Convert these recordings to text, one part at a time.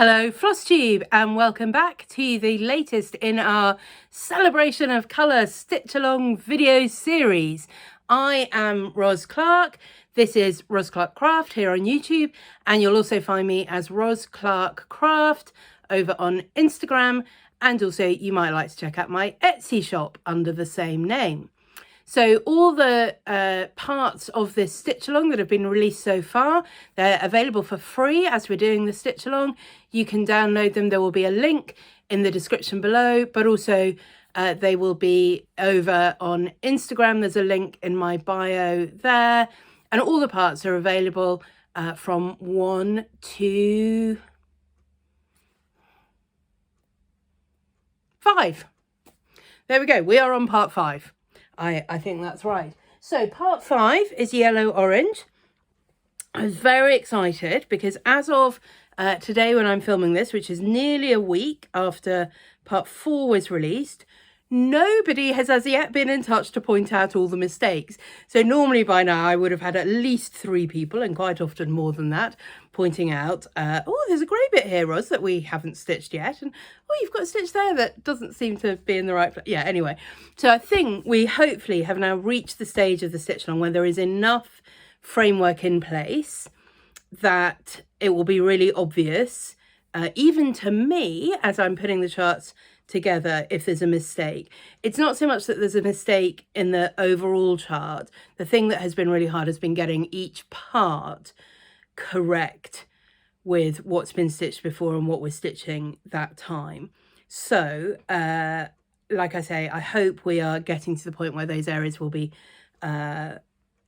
Hello FlossTube and welcome back to the latest in our celebration of colour stitch along video series. I am Ros Clark. This is Ros Clark Craft here on YouTube, and you'll also find me as Ros Clark Craft over on Instagram, and also you might like to check out my Etsy shop under the same name. So all the parts of this stitch along that have been released so far, they're available for free as we're doing the stitch along. You can download them. There will be a link in the description below, but also they will be over on Instagram. There's a link in my bio there, and all the parts are available from 1 to 5. There we go. We are on part 5. I think that's right. So part 5 is yellow orange. I was very excited because as of today when I'm filming this, which is nearly a week after part 4 was released, nobody has as yet been in touch to point out all the mistakes. So normally by now I would have had at least 3 people, and quite often more than that, pointing out, oh, there's a grey bit here, Ros, that we haven't stitched yet. And, oh, you've got a stitch there that doesn't seem to be in the right place. Yeah, anyway. So I think we hopefully have now reached the stage of the stitch along where there is enough framework in place that it will be really obvious, even to me, as I'm putting the charts together, if there's a mistake. It's not so much that there's a mistake in the overall chart. The thing that has been really hard has been getting each part correct with what's been stitched before and what we're stitching that time. So like I say, I hope we are getting to the point where those areas will be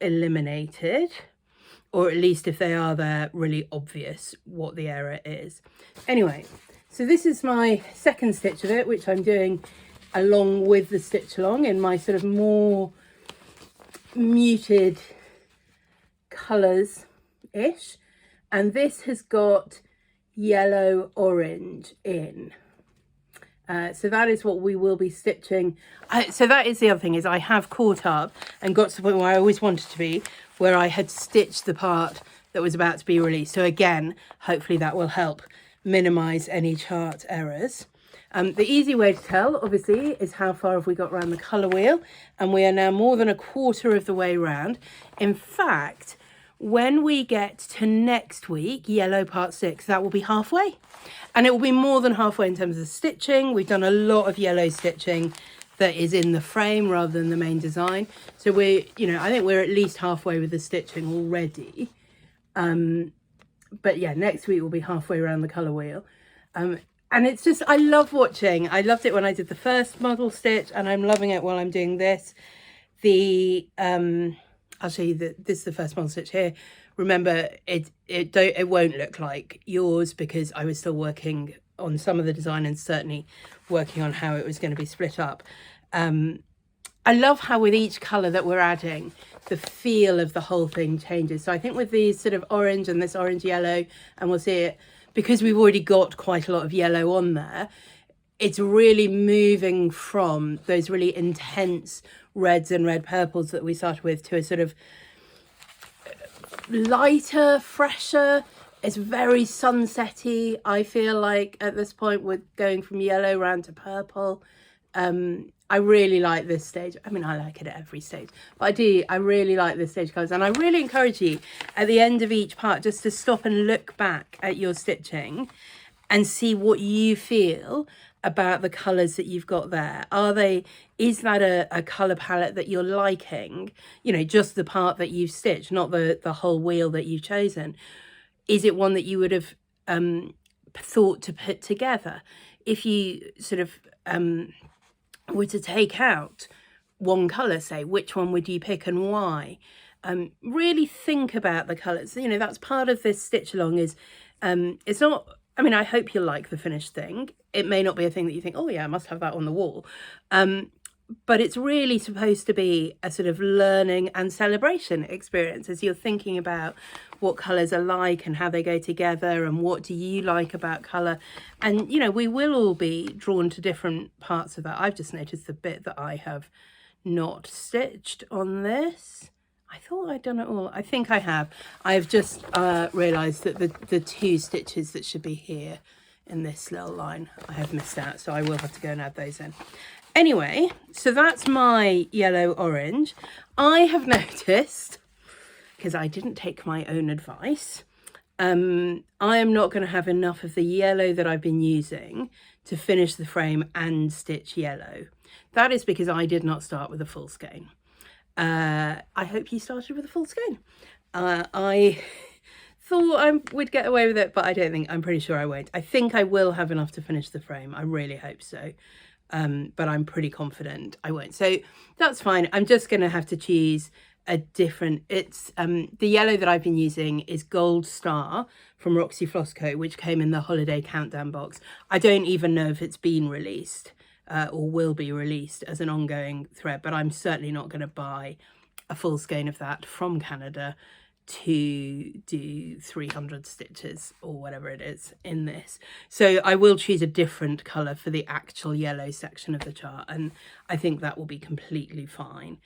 eliminated, or at least if they are there, really obvious what the error is. Anyway, so this is my second stitch of it, which I'm doing along with the stitch along in my sort of more muted colours-ish. And this has got yellow orange in. So that is what we will be stitching. So that is the other thing, is I have caught up and got to the point where I always wanted to be, where I had stitched the part that was about to be released. So again, hopefully that will help minimize any chart errors. The easy way to tell, obviously, is how far have we got around the colour wheel, and we are now more than a quarter of the way round. In fact, when we get to next week, yellow part 6, that will be halfway, and it will be more than halfway in terms of stitching. We've done a lot of yellow stitching that is in the frame rather than the main design, so we're, I think we're at least halfway with the stitching already. But yeah, next week we'll be halfway around the colour wheel. And it's just, I love watching. I loved it when I did the first model stitch, and I'm loving it while I'm doing this. I'll show you that this is the first model stitch here. Remember, it won't look like yours because I was still working on some of the design and certainly working on how it was going to be split up. I love how with each colour that we're adding, the feel of the whole thing changes. So I think with these sort of orange and this orange yellow, and we'll see it, because we've already got quite a lot of yellow on there, it's really moving from those really intense reds and red purples that we started with to a sort of lighter, fresher. It's very sunsetty. I feel like at this point we're going from yellow round to purple. I really like this stage. I mean, I like it at every stage, but I really like this stage colours, and I really encourage you at the end of each part just to stop and look back at your stitching and see what you feel about the colours that you've got there. Is that a colour palette that you're liking? Just the part that you've stitched, not the whole wheel that you've chosen. Is it one that you would have thought to put together? If you sort of were to take out one colour, say, which one would you pick and why? Really think about the colours. That's part of this stitch along is, it's not, I mean, I hope you'll like the finished thing. It may not be a thing that you think, oh yeah, I must have that on the wall. But it's really supposed to be a sort of learning and celebration experience as you're thinking about what colours are like and how they go together and what do you like about colour. And, we will all be drawn to different parts of that. I've just noticed the bit that I have not stitched on this. I thought I'd done it all. I think I have. I've just realised that the 2 stitches that should be here in this little line I have missed out, so I will have to go and add those in. Anyway, so that's my yellow orange. I have noticed, because I didn't take my own advice, I am not going to have enough of the yellow that I've been using to finish the frame and stitch yellow. That is because I did not start with a full skein. I hope you started with a full skein. I thought I would get away with it, but I don't think, I'm pretty sure I won't. I think I will have enough to finish the frame. I really hope so. But I'm pretty confident I won't. So that's fine. I'm just going to have to choose a different, it's the yellow that I've been using is Gold Star from Roxy Floss Co, which came in the holiday countdown box. I don't even know if it's been released or will be released as an ongoing thread, but I'm certainly not going to buy a full skein of that from Canada to do 300 stitches or whatever it is in this. So I will choose a different colour for the actual yellow section of the chart, and I think that will be completely fine.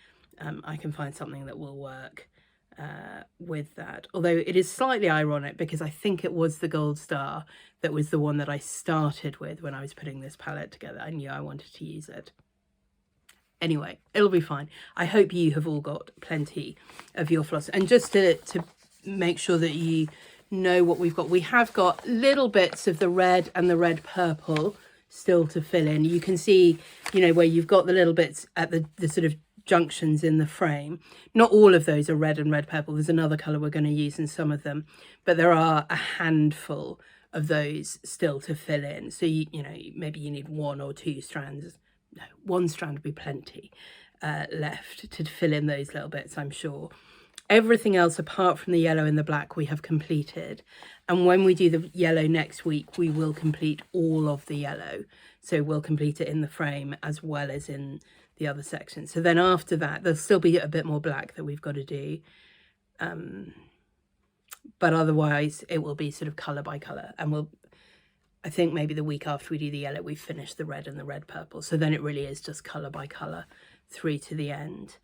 I can find something that will work with that, although it is slightly ironic because I think it was the Gold Star that was the one that I started with when I was putting this palette together. I knew I wanted to use it. Anyway, it'll be fine. I hope you have all got plenty of your floss. And just to make sure that you know what we've got, we have got little bits of the red and the red purple still to fill in. You can see, you know, where you've got the little bits at the sort of junctions in the frame. Not all of those are red and red purple. There's another colour we're going to use in some of them, but there are a handful of those still to fill in. So, you know, maybe you need 1 or 2 strands. No, 1 strand would be plenty left to fill in those little bits, I'm sure. Everything else apart from the yellow and the black we have completed. And when we do the yellow next week, we will complete all of the yellow. So we'll complete it in the frame as well as in the other section. So then after that, there'll still be a bit more black that we've got to do. But otherwise, it will be sort of colour by colour. And I think maybe the week after we do the yellow, we've finished the red and the red purple. So then it really is just colour by colour through to the end.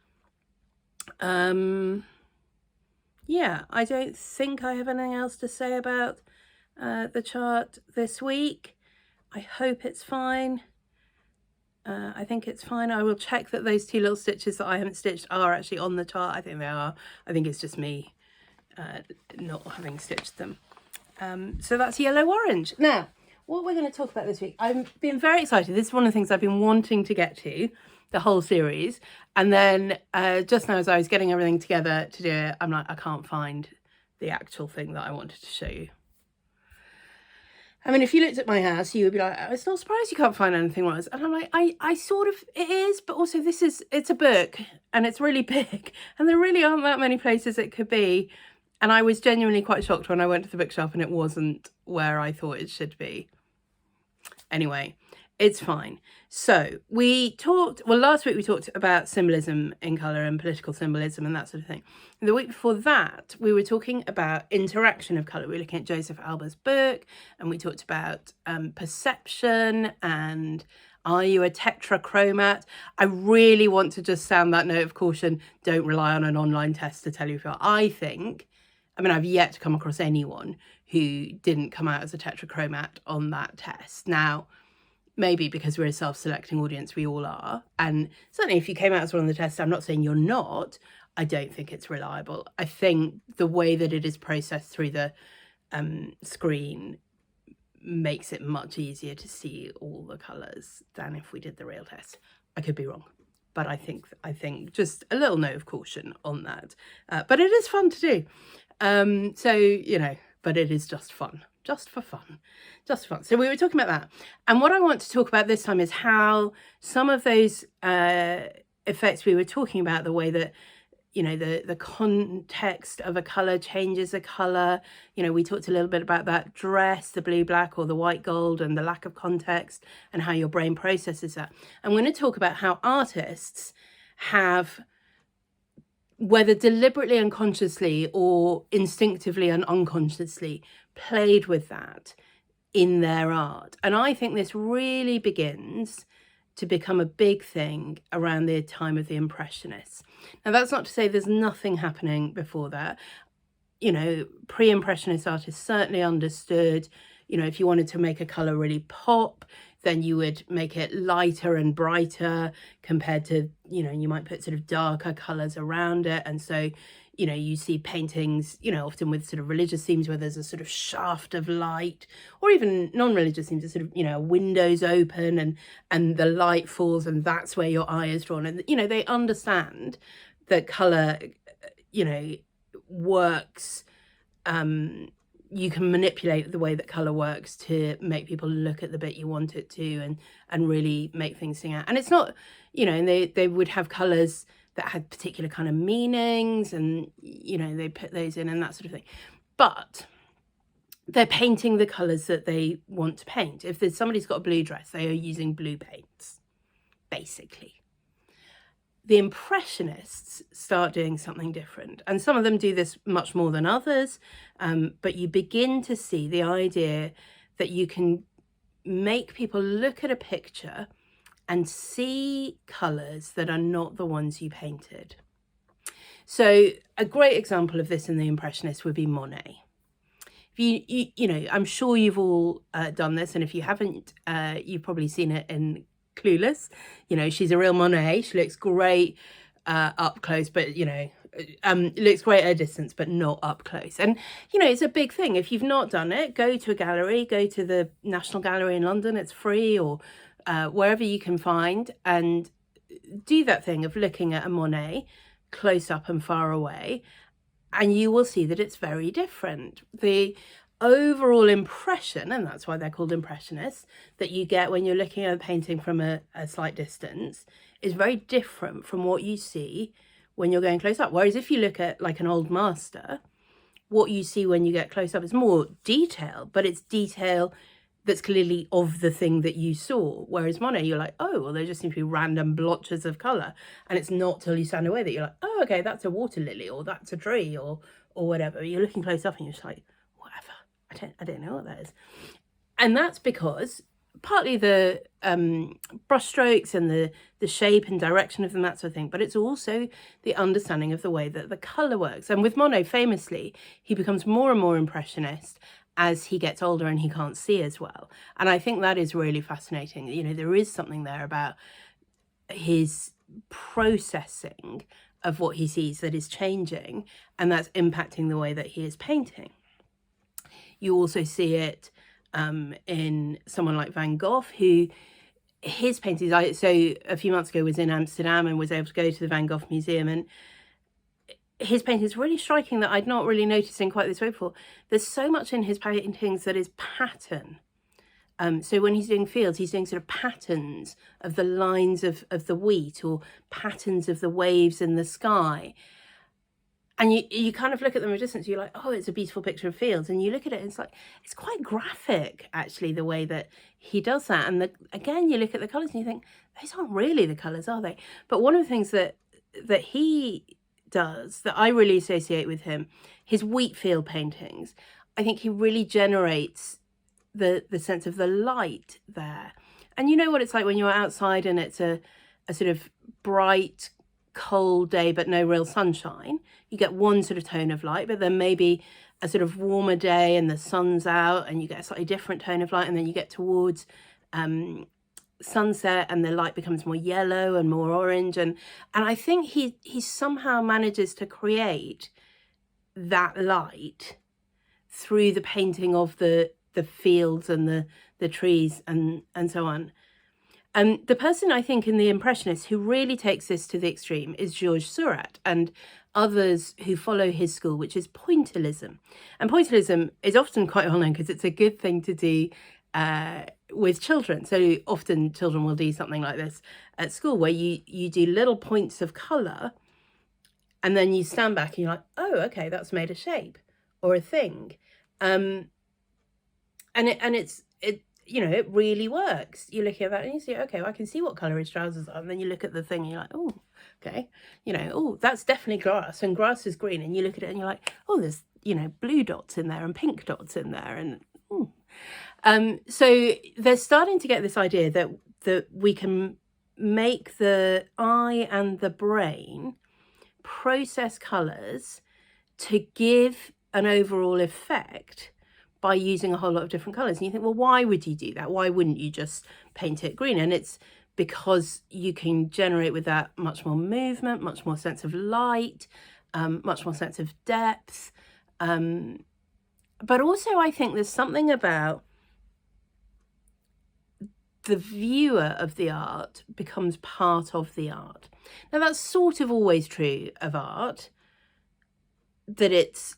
Yeah, I don't think I have anything else to say about the chart this week. I hope it's fine. I think it's fine. I will check that those 2 little stitches that I haven't stitched are actually on the chart. I think they are. I think it's just me not having stitched them. So that's yellow orange. Now, what we're going to talk about this week, I've been very excited. This is one of the things I've been wanting to get to, the whole series. And then just now as I was getting everything together to do it, I'm like, I can't find the actual thing that I wanted to show you. I mean, if you looked at my house, you would be like, I was not surprised you can't find anything else. And I'm like, I sort of, it is, but also it's a book and it's really big and there really aren't that many places it could be. And I was genuinely quite shocked when I went to the bookshop and it wasn't where I thought it should be. Anyway, it's fine. So we talked, well, last week we talked about symbolism in colour and political symbolism and that sort of thing. And the week before that, we were talking about interaction of colour. We were looking at Joseph Alba's book and we talked about perception and are you a tetrachromat? I really want to just sound that note of caution. Don't rely on an online test to tell you if you're. I mean, I've yet to come across anyone who didn't come out as a tetrachromat on that test. Now, maybe because we're a self-selecting audience, we all are. And certainly if you came out as one of the tests, I'm not saying you're not, I don't think it's reliable. I think the way that it is processed through the screen makes it much easier to see all the colours than if we did the real test. I could be wrong, but I think just a little note of caution on that. But it is fun to do. So, you know, but it is just fun. Just for fun. So we were talking about that. And what I want to talk about this time is how some of those effects we were talking about, the way that, you know, the context of a colour changes a colour. You know, we talked a little bit about that dress, the blue, black or the white, gold and the lack of context and how your brain processes that. I'm going to talk about how artists have, whether deliberately unconsciously or instinctively and unconsciously, played with that in their art. And I think this really begins to become a big thing around the time of the Impressionists. Now, that's not to say there's nothing happening before that. You know, pre-Impressionist artists certainly understood you know, if you wanted to make a color really pop, then you would make it lighter and brighter compared to, you know, you might put sort of darker colors around it. And so, you know, you see paintings, you know, often with sort of religious themes where there's a sort of shaft of light, or even non-religious themes, sort of, you know, windows open and the light falls and that's where your eye is drawn. And, you know, they understand that color, you know, works, you can manipulate the way that color works to make people look at the bit you want it to and really make things sing out. And it's not, you know, and they would have colors that had particular kind of meanings, and, you know, they put those in and that sort of thing. But they're painting the colors that they want to paint. If there's somebody's got a blue dress, they are using blue paints, basically. The Impressionists start doing something different, and some of them do this much more than others, but you begin to see the idea that you can make people look at a picture and see colours that are not the ones you painted. So a great example of this in the Impressionists would be Monet. If you know, I'm sure you've all done this, and if you haven't, you've probably seen it in Clueless. You know, she's a real Monet. She looks great up close, but, you know, looks great at a distance, but not up close. And, you know, it's a big thing. If you've not done it, go to a gallery, go to the National Gallery in London, it's free, or wherever you can find, and do that thing of looking at a Monet close up and far away, and you will see that it's very different. The overall impression, and that's why they're called Impressionists, that you get when you're looking at a painting from a slight distance is very different from what you see when you're going close up. Whereas if you look at like an old master, what you see when you get close up is more detail, but it's detail that's clearly of the thing that you saw. Whereas Monet, you're like, oh, well, there just seem to be random blotches of colour. And it's not till you stand away that you're like, oh, okay, that's a water lily, or that's a tree, or whatever. You're looking close up and you're just like, whatever. I don't know what that is. And that's because partly the brush strokes and the shape and direction of them, that sort of thing, but it's also the understanding of the way that the colour works. And with Monet, famously, he becomes more and more impressionist as he gets older and he can't see as well. And I think that is really fascinating. You know, there is something there about his processing of what he sees that is changing, and that's impacting the way that he is painting. You also see it in someone like Van Gogh, who his paintings, so a few months ago was in Amsterdam and was able to go to the Van Gogh Museum, and his painting is really striking that I'd not really noticed in quite this way before. There's so much in his paintings that is pattern. So when he's doing fields, he's doing sort of patterns of the lines of the wheat, or patterns of the waves in the sky. And you kind of look at them at a distance, you're like, oh, it's a beautiful picture of fields. And you look at it and it's like, it's quite graphic, actually, the way that he does that. And again, you look at the colours and you think, those aren't really the colours, are they? But one of the things that he does that I really associate with him, his wheat field paintings, I think he really generates the sense of the light there. And you know what it's like when you're outside and it's a sort of bright, cold day but no real sunshine. You get one sort of tone of light, but then maybe a sort of warmer day and the sun's out and you get a slightly different tone of light, and then you get towards sunset and the light becomes more yellow and more orange, and I think he somehow manages to create that light through the painting of the fields and the trees and so on. The person I think in the Impressionists who really takes this to the extreme is Georges Seurat and others who follow his school, which is pointillism. And pointillism is often quite well known because it's a good thing to do with children. So often children will do something like this at school, where you do little points of colour, and then you stand back and you're like, oh, okay, that's made a shape or a thing. And it's you know, it really works. You look at that and you see, okay, well, I can see what colour his trousers are. And then you look at the thing and you're like, oh, okay. You know, oh, that's definitely grass, and grass is green. And you look at it and you're like, oh, there's, you know, blue dots in there and pink dots in there. And so they're starting to get this idea that we can make the eye and the brain process colours to give an overall effect, by using a whole lot of different colours. And you think, well, why would you do that? Why wouldn't you just paint it green? And it's because you can generate with that much more movement, much more sense of light, much more sense of depth. But also I think there's something about the viewer of the art becomes part of the art. Now that's sort of always true of art, that it's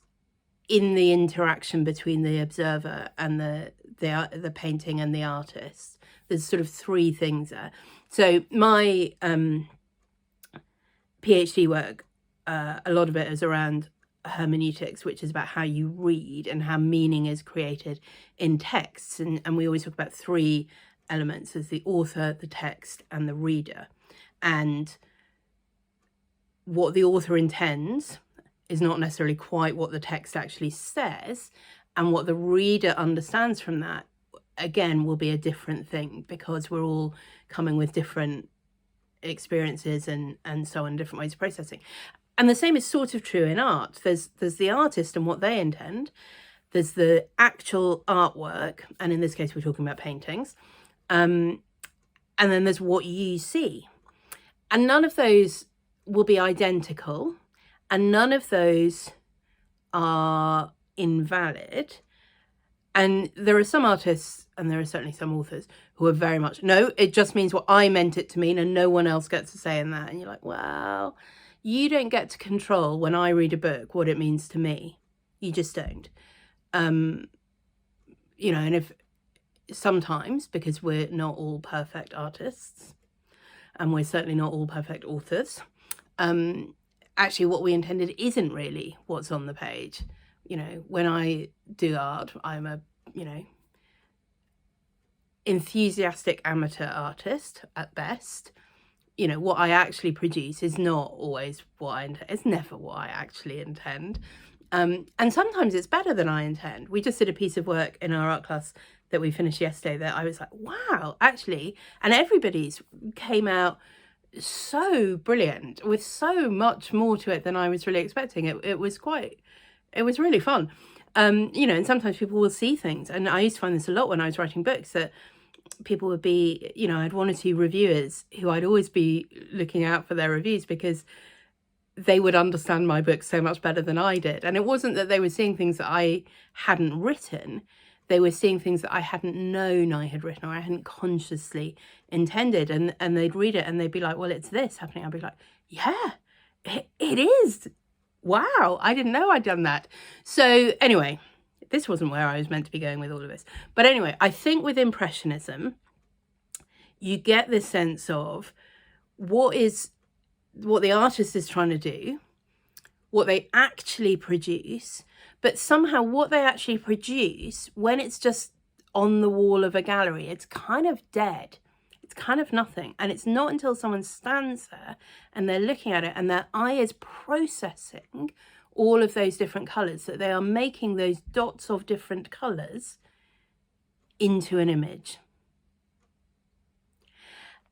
in the interaction between the observer and the painting and the artist. There's sort of three things there. So my PhD work, a lot of it is around hermeneutics, which is about how you read and how meaning is created in texts. And we always talk about three elements: as the author, the text, and the reader. And what the author intends is not necessarily quite what the text actually says, and what the reader understands from that, again, will be a different thing, because we're all coming with different experiences and so on, different ways of processing. And the same is sort of true in art. There's the artist and what they intend. There's the actual artwork, and in this case we're talking about paintings, and then there's what you see. And none of those will be identical, and none of those are invalid. And there are some artists, and there are certainly some authors, who are very much, no, it just means what I meant it to mean, and no one else gets to say in that. And you're like, well, you don't get to control, when I read a book, what it means to me. You just don't. You know, and if sometimes, because we're not all perfect artists, and we're certainly not all perfect authors, actually what we intended isn't really what's on the page. You know, when I do art, I'm a, you know, enthusiastic amateur artist at best. You know, what I actually produce is not always what I intend. It's never what I actually intend. And sometimes it's better than I intend. We just did a piece of work in our art class that we finished yesterday that I was like, wow, actually, and everybody's came out so brilliant, with so much more to it than I was really expecting. It was really fun. You know, and sometimes people will see things, and I used to find this a lot when I was writing books, that people would be, you know, I had one or two reviewers who I'd always be looking out for their reviews, because they would understand my book so much better than I did. And it wasn't that they were seeing things that I hadn't written, they were seeing things that I hadn't known I had written, or I hadn't consciously intended. And they'd read it and they'd be like, well, it's this happening. I'd be like, yeah, it is. Wow, I didn't know I'd done that. So anyway, this wasn't where I was meant to be going with all of this. But anyway, I think with Impressionism, you get this sense of what the artist is trying to do, what they actually produce, but somehow what they actually produce, when it's just on the wall of a gallery, it's kind of dead. It's kind of nothing. And it's not until someone stands there and they're looking at it and their eye is processing all of those different colours, that they are making those dots of different colours into an image.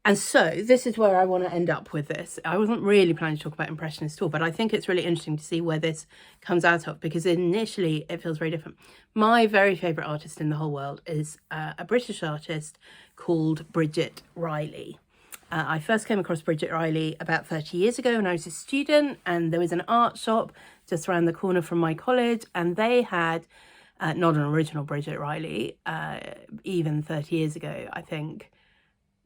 And so this is where I want to end up with this. I wasn't really planning to talk about Impressionists at all, but I think it's really interesting to see where this comes out of, because initially it feels very different. My very favourite artist in the whole world is a British artist called Bridget Riley. I first came across Bridget Riley about 30 years ago when I was a student, and there was an art shop just around the corner from my college, and they had, not an original Bridget Riley, even 30 years ago, I think,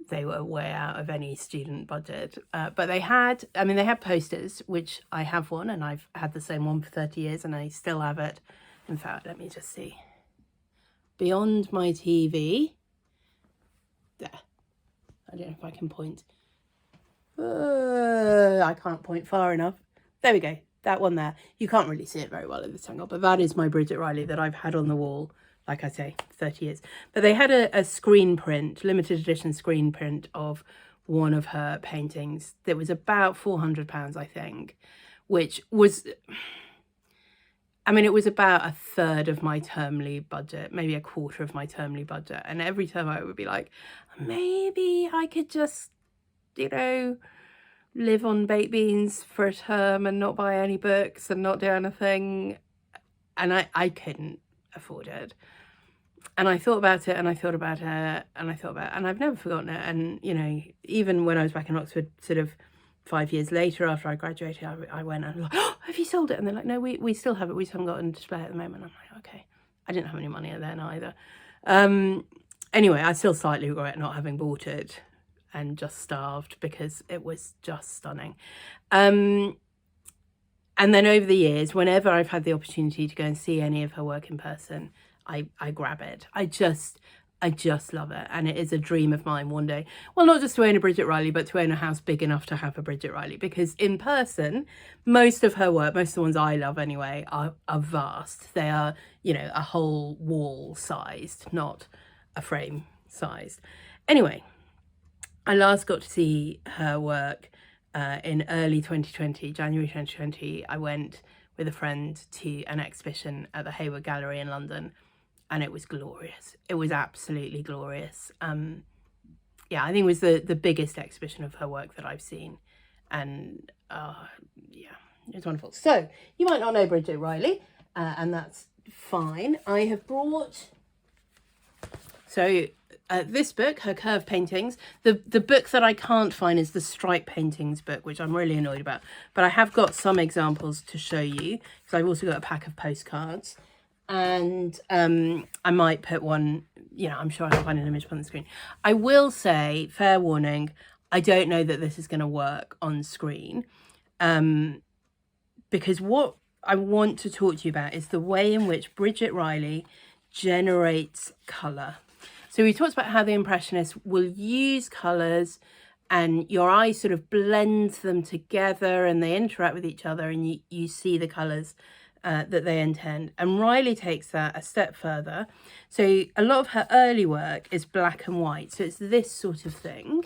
they were way out of any student budget, but they had posters, which I have one, and I've had the same one for 30 years and I still have it. In fact, let me just see. Beyond my TV. There. I don't know if I can point. I can't point far enough. There we go. That one there. You can't really see it very well at this angle, but that is my Bridget Riley that I've had on the wall, like I say, 30 years. But they had a screen print, limited edition screen print of one of her paintings that was about £400, I think, which was, I mean, it was about a third of my termly budget, maybe a quarter of my termly budget. And every time I would be like, maybe I could just, you know, live on baked beans for a term and not buy any books and not do anything. And I couldn't afford it. And I thought about it, and I thought about it, and I thought about it, and I've never forgotten it. And, you know, even when I was back in Oxford, sort of 5 years later after I graduated, I went and I was like, oh, have you sold it? And they're like, no, we still have it. We just haven't got it on display at the moment. I'm like, okay. I didn't have any money then either. Anyway, I still slightly regret not having bought it and just starved, because it was just stunning. And then over the years, whenever I've had the opportunity to go and see any of her work in person, I grab it. I just love it. And it is a dream of mine one day. Well, not just to own a Bridget Riley, but to own a house big enough to have a Bridget Riley. Because in person, most of her work, most of the ones I love anyway, are vast. They are, you know, a whole wall sized, not a frame sized. Anyway, I last got to see her work in early 2020, January 2020. I went with a friend to an exhibition at the Hayward Gallery in London, and it was glorious. It was absolutely glorious. Yeah, I think it was the biggest exhibition of her work that I've seen. And yeah, it was wonderful. So you might not know Bridget Riley, and that's fine. I have brought, this book, her curve paintings. The book that I can't find is the stripe paintings book, which I'm really annoyed about. But I have got some examples to show you, because I've also got a pack of postcards. And I might put one, you know, I'm sure I can find an image on the screen. I will say, fair warning, I don't know that this is going to work on screen. Because what I want to talk to you about is the way in which Bridget Riley generates colour. So we talked about how the Impressionists will use colours, and your eye sort of blends them together and they interact with each other, and you see the colours that they intend. And Riley takes that a step further. So a lot of her early work is black and white. So it's this sort of thing.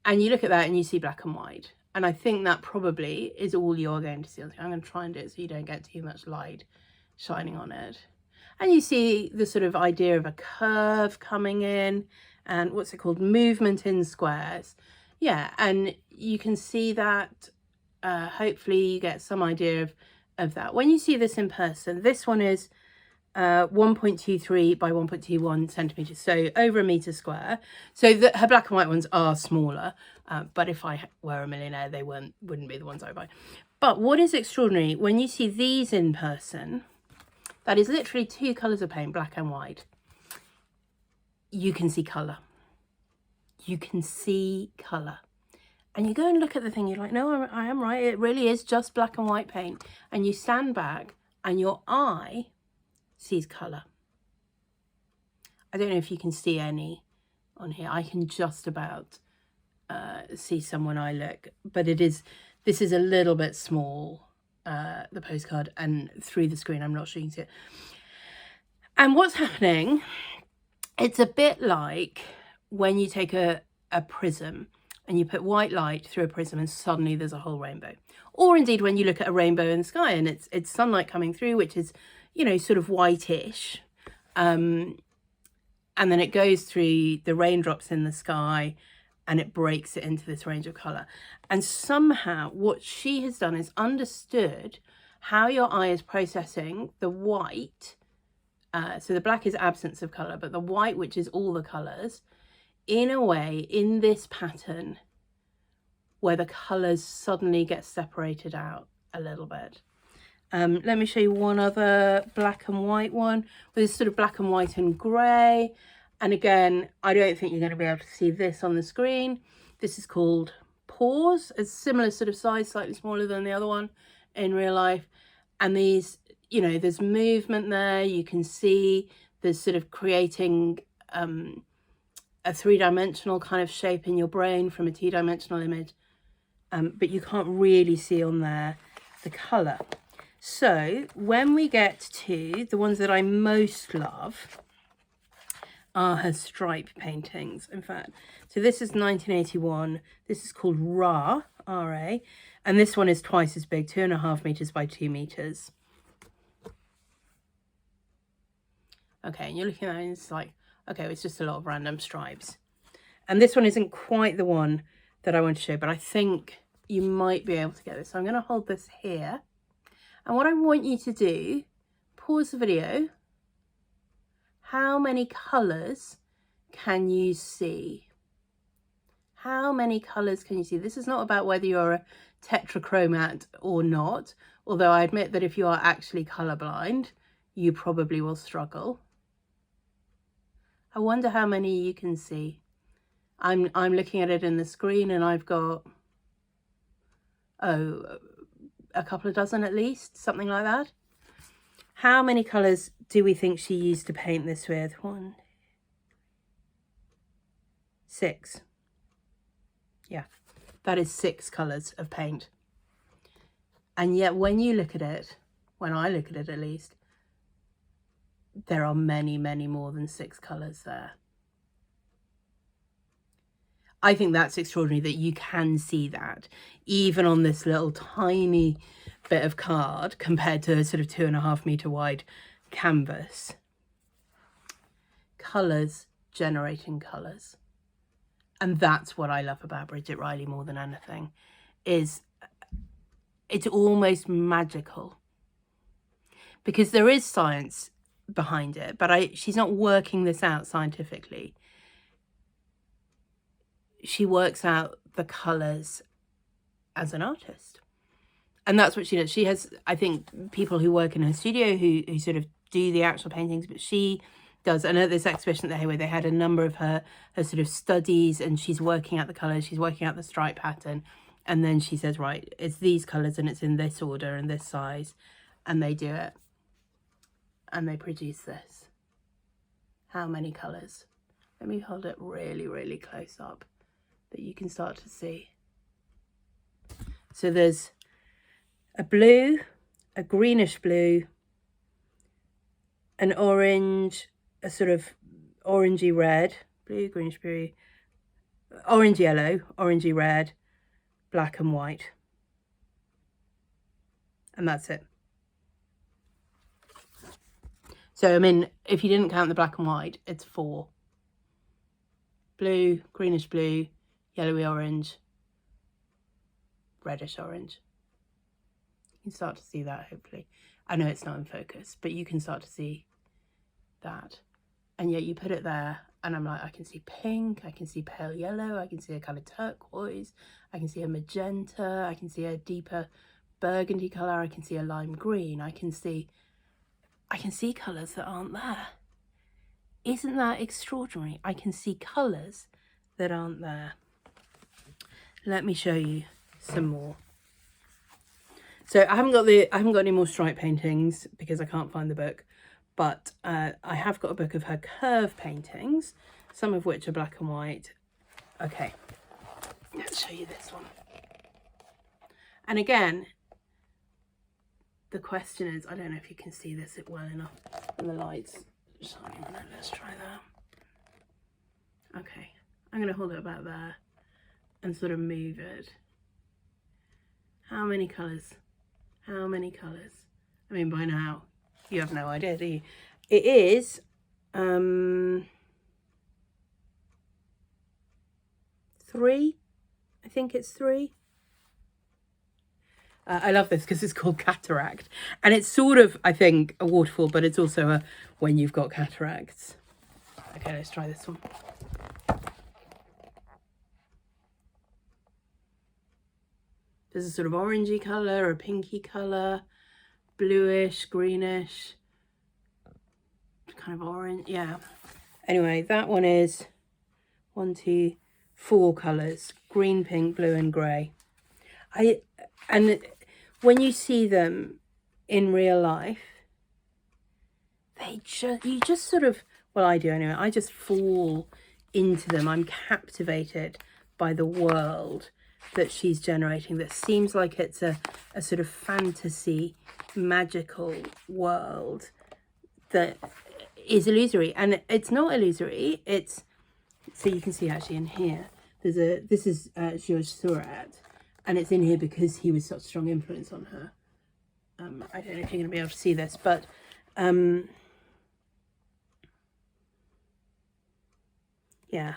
And you look at that and you see black and white. And I think that probably is all you're going to see. I'm going to try and do it so you don't get too much light shining on it. And you see the sort of idea of a curve coming in, and what's it called? Movement in squares. Yeah, and you can see that. Hopefully you get some idea of that. When you see this in person, this one is 1.23 by 1.21 centimeters, so over a meter square. So her black and white ones are smaller, but if I were a millionaire, they wouldn't be the ones I buy. But what is extraordinary, when you see these in person, that is literally 2 colours of paint, black and white. You can see colour. You can see colour. And you go and look at the thing, you're like, no, I am right. It really is just black and white paint. And you stand back and your eye sees colour. I don't know if you can see any on here. I can just about see some when I look. But this is a little bit small, the postcard, and through the screen, I'm not sure you can see it. And what's happening, it's a bit like when you take a prism and you put white light through a prism and suddenly there's a whole rainbow. Or indeed when you look at a rainbow in the sky and it's sunlight coming through, which is, you know, sort of whitish. And then it goes through the raindrops in the sky and it breaks it into this range of colour. And somehow what she has done is understood how your eye is processing the white. So the black is absence of colour, but the white, which is all the colours, in a way, in this pattern, where the colours suddenly get separated out a little bit. Let me show you one other black and white one, with this sort of black and white and grey. And again, I don't think you're going to be able to see this on the screen. This is called Pause. It's similar sort of size, slightly smaller than the other one in real life. And these, you know, there's movement there. You can see there's sort of creating a 3-dimensional kind of shape in your brain from a 2-dimensional image. But you can't really see on there the colour. So when we get to the ones that I most love are her stripe paintings, in fact. So this is 1981. This is called Ra, R-A. And this one is twice as big, 2.5 meters by 2 meters. Okay, and you're looking at it and it's like, okay, it's just a lot of random stripes. And this one isn't quite the one that I want to show, but I think you might be able to get this. So I'm going to hold this here. And what I want you to do, pause the video How many colours can you see? How many colours can you see? This is not about whether you're a tetrachromat or not, although I admit that if you are actually colourblind, you probably will struggle. I wonder how many you can see. I'm looking at it in the screen and I've got, oh, a couple of dozen at least, something like that. How many colours do we think she used to paint this with? 1, 6. Yeah, that is 6 colours of paint. And yet when you look at it, when I look at it at least, there are many, many more than 6 colours there. I think that's extraordinary that you can see that, even on this little tiny bit of card compared to a sort of 2.5 metre wide canvas. Colours generating colours. And that's what I love about Bridget Riley more than anything, is it's almost magical. Because there is science behind it, but she's not working this out scientifically. She works out the colours as an artist. And that's what she does. She has, I think, people who work in her studio who sort of do the actual paintings, but she does. And at this exhibition at the Hayward, they had a number of her sort of studies, and she's working out the colours, she's working out the stripe pattern. And then she says, right, it's these colours and it's in this order and this size. And they do it. And they produce this. How many colours? Let me hold it really, really close up that you can start to see. So there's a blue, a greenish blue, an orange, a sort of orangey red, blue, greenish blue, orange yellow, orangey red, black and white. And that's it. So, I mean, if you didn't count the black and white, it's 4. Blue, greenish blue, yellowy orange, reddish orange. You can start to see that, hopefully. I know it's not in focus, but you can start to see that. And yet you put it there and I'm like, I can see pink, I can see pale yellow, I can see a kind of turquoise, I can see a magenta, I can see a deeper burgundy colour, I can see a lime green, I can see colours that aren't there. Isn't that extraordinary? I can see colours that aren't there. Let me show you some more. So I haven't got any more stripe paintings because I can't find the book, but I have got a book of her curve paintings, some of which are black and white. Okay, let's show you this one. And again, the question is, I don't know if you can see this well enough and the lights shining on it. Let's try that. Okay, I'm going to hold it about there and sort of move it. How many colours? How many colours? I mean, by now, you have no idea, do you? It is 3. I think it's 3. I love this because it's called Cataract. And it's sort of, I think, a waterfall, but it's also a when you've got cataracts. Okay, let's try this one. There's a sort of orangey colour, a pinky colour, bluish, greenish, kind of orange, yeah. Anyway, that one is 1, 2, 4 colours, green, pink, blue and grey. And when you see them in real life, you just sort of, well, I do anyway, I just fall into them. I'm captivated by the world that she's generating that seems like it's a sort of fantasy, magical world that is illusory. And it's not illusory, it's, so you can see actually in here, this is Georges Seurat, and it's in here because he was such a strong influence on her. I don't know if you're going to be able to see this, but yeah,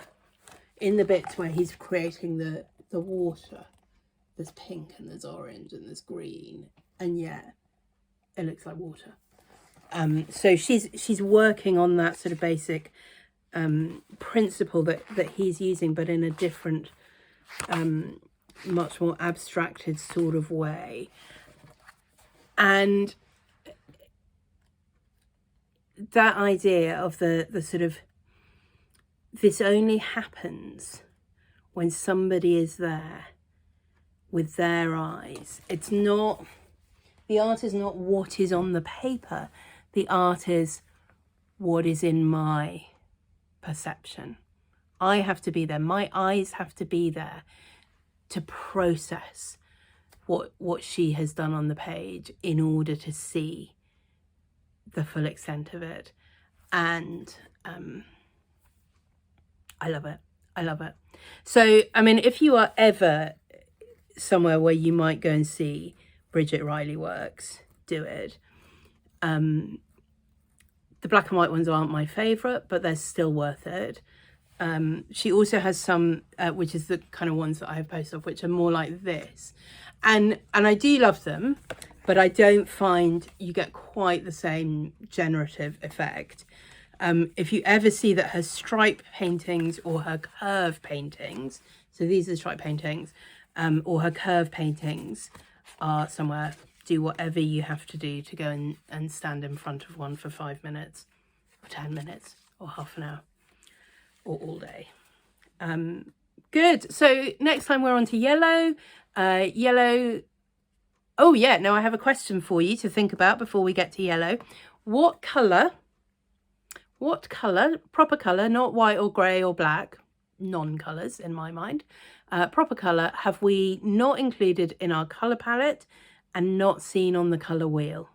in the bits where he's creating the water, there's pink and there's orange and there's green, and yeah, it looks like water. So she's working on that sort of basic principle that he's using, but in a different, much more abstracted sort of way. And that idea of the sort of, this only happens when somebody is there with their eyes. It's not, the art is not what is on the paper. The art is what is in my perception. I have to be there. My eyes have to be there to process what she has done on the page in order to see the full extent of it. And I love it. I love it. So, I mean, if you are ever somewhere where you might go and see Bridget Riley works, do it. The black and white ones aren't my favourite, but they're still worth it. She also has some, which is the kind of ones that I have posted off, which are more like this. And I do love them, but I don't find you get quite the same generative effect. If you ever see that her stripe paintings or her curve paintings, so these are stripe paintings, or her curve paintings are somewhere, do whatever you have to do to go and stand in front of one for 5 minutes or 10 minutes or half an hour or all day. Good. So next time we're on to yellow. Yellow. Oh yeah, now I have a question for you to think about before we get to yellow. What colour, proper colour, not white or grey or black, non-colours in my mind, proper colour have we not included in our colour palette and not seen on the colour wheel?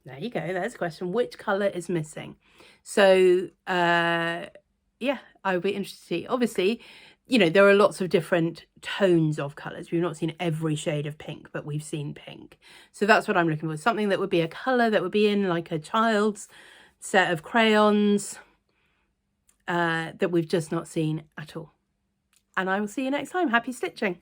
There you go, there's a question. Which colour is missing? So, yeah, I would be interested to see. Obviously, you know, there are lots of different tones of colours. We've not seen every shade of pink, but we've seen pink. So that's what I'm looking for. Something that would be a colour that would be in like a child's set of crayons that we've just not seen at all. And I will see you next time. Happy stitching.